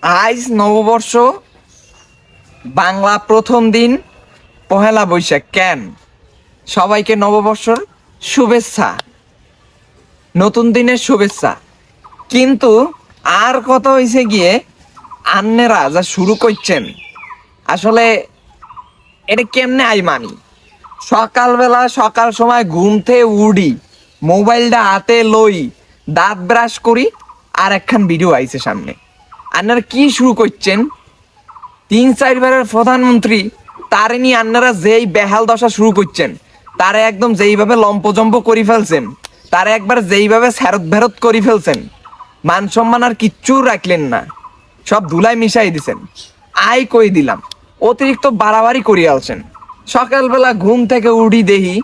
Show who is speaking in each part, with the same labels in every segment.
Speaker 1: আজ নববর্ষ, বাংলা প্রথম দিন, পহেলা বৈশাখ। কেন সবাইকে নববর্ষর শুভেচ্ছা, নতুন দিনের শুভেচ্ছা। কিন্তু আর কথা হয়েছে গিয়ে আন্নেরা যা শুরু করছেন, আসলে এটা কেমনে আই মানি। সকালবেলা সকাল সময় ঘুম থেকে উড়ি, মোবাইলটা হাতে লই, দাঁত ব্রাশ করি, আর একখান ভিডিও আইছে সামনে। আপনারা কি শুরু করছেন? 3-4 বারের প্রধানমন্ত্রী, তারে নিয়ে আপনারা যেই বেহাল দশা শুরু করছেন, তারে একদম যেইভাবে লম্পজম্প করে ফেলছেন, তারে একবার যেইভাবে স্যারত ভেরত করে ফেলছেন, মান সম্মান আর কিচ্ছু রাখলেন না, সব ধুলাই মিশাই দিছেন। আই কই দিলাম, অতিরিক্ত বাড়াবাড়ি করিয়ে আলছেন। সকালবেলা ঘুম থেকে উঠি দেহি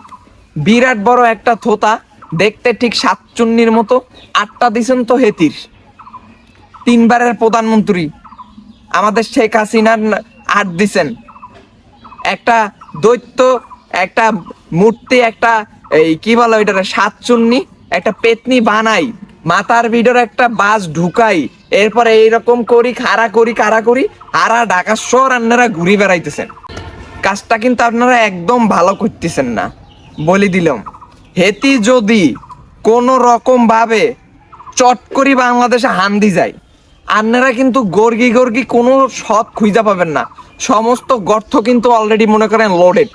Speaker 1: বিরাট বড় একটা থোতা, দেখতে ঠিক সাতচুন্নির মতো, আটটা দিছেন তো হেতির। 3 বারের প্রধানমন্ত্রী আমাদের শেখ হাসিনার আট দিছেন। একটা দৈত্য, একটা মূর্তি, একটা এই কি বলে ওইটা, সাতচুন্নি, একটা পেতনি বানাই, মাথার ভিতরে একটা বাস ঢুকাই, এরপরে এইরকম করি, খাড়া করি, কারা করি, আরা ঢাকা শহর আপনারা ঘুরি বেড়াইতেছেন। কাজটা কিন্তু আপনারা একদম ভালো করতেছেন না, বলি দিলাম। হেতি যদি কোনো রকম ভাবে চট করি বাংলাদেশে হান্দি যায়, আপনারা কিন্তু গর্গি গর্গি কোনো সৎ খুঁজে পাবেন না। সমস্ত গর্ত কিন্তু অলরেডি মনে করেন লোডেড,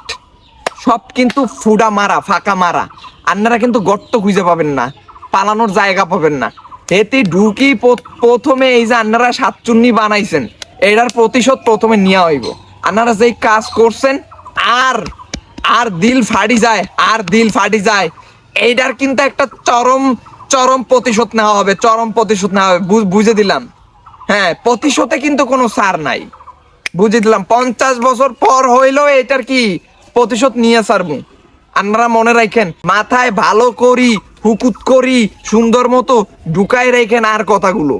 Speaker 1: সব কিন্তু ফুডা মারা, ফাঁকা মারা। আপনারা কিন্তু গর্ত খুঁজে পাবেন না, পালানোর জায়গা পাবেন না। এতে ঢুকি প্রথমে এই যে আপনারা সাতচুন্নি বানাইছেন, এটার প্রতিশোধ প্রথমে নেওয়া হইব। আপনারা যেই কাজ করছেন, আর আর দিল ফাটি যায়, আর দিল ফাটি যায়। এইটার কিন্তু একটা চরম চরম প্রতিশোধ নেওয়া হবে, চরম প্রতিশোধ নেওয়া হবে, বুঝে দিলাম। হ্যাঁ, প্রতিশোধে কিন্তু কোনো সার নাই, বুঝে দিলাম। 50 বছর পর হইলেও এটার কি প্রতিশোধ নিয়ে সারবো। আপনারা মনে রাখেন, মাথায় ভালো করি, হুকুত করি, সুন্দর মতো ঢুকাই রাখেন আর কথাগুলো।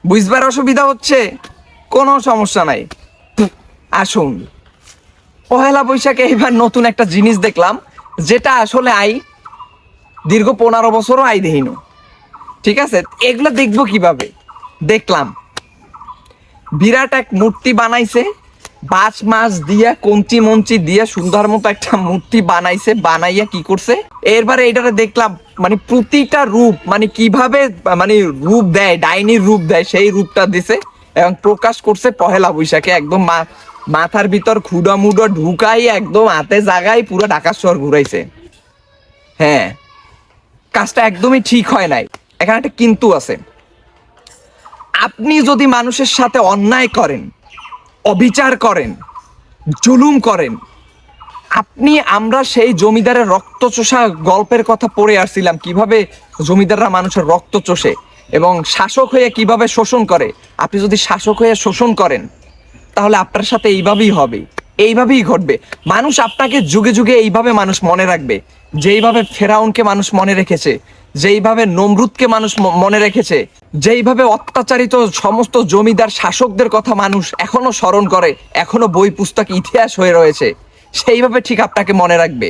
Speaker 1: বুঝবার অসুবিধা হচ্ছে? কোনো সমস্যা নাই, আসুন। পহেলা বৈশাখে এবার নতুন একটা জিনিস দেখলাম, যেটা আসলে দীর্ঘ 15 বছরও দেখিনো। ঠিক আছে, এগুলো দেখবো কিভাবে? দেখলাম বিরাট এক মূর্তি বানাইছে, বাঁশ মাছ দিয়া, কঞ্চি মঞ্চি দিয়া সুন্দর মতো একটা মূর্তি বানাইছে। বানাইয়া কি করছে, এরপরে এটারে দেখলাম মানে প্রতিটা রূপ, মানে কিভাবে মানে রূপ দেয়, ডাইনির রূপ দেয়, সেই রূপটা দিছে এবং প্রকাশ করছে পহেলা বৈশাখে। একদম মাথার ভিতর খুডা মুডো ঢুকাই, একদম হাতে জাগাই পুরো ঢাকা শহর ঘুরাইছে। হ্যাঁ, কাজটা একদমই ঠিক হয় নাই। এখানে একটা কিন্তু আছে। আপনি যদি মানুষের সাথে অন্যায় করেন, অবিচার করেন, জুলুম করেন, আমরা সেই জমিদারের রক্ত চোষা গল্পের কথা পড়ে আসছিলাম, কিভাবে জমিদাররা মানুষের রক্ত চোষে এবং শাসক হয়ে কিভাবে শোষণ করে। আপনি যদি শাসক হয়ে শোষণ করেন, তাহলে আপনার সাথে এইভাবেই হবে, এইভাবেই ঘটবে। মানুষ আপনাকে যুগে যুগে এইভাবে মানুষ মনে রাখবে, যেইভাবে ফেরাউনকে মানুষ মনে রেখেছে, যেইভাবে নমরুদকে মানুষ মনে রেখেছে, যেইভাবে অত্যাচারিত সমস্ত জমিদার শাসকদের কথা মানুষ এখনো স্মরণ করে, এখনো বই পুস্তক ইতিহাস হয়ে রয়েছে, সেইভাবে ঠিক আপনাকে মনে রাখবে।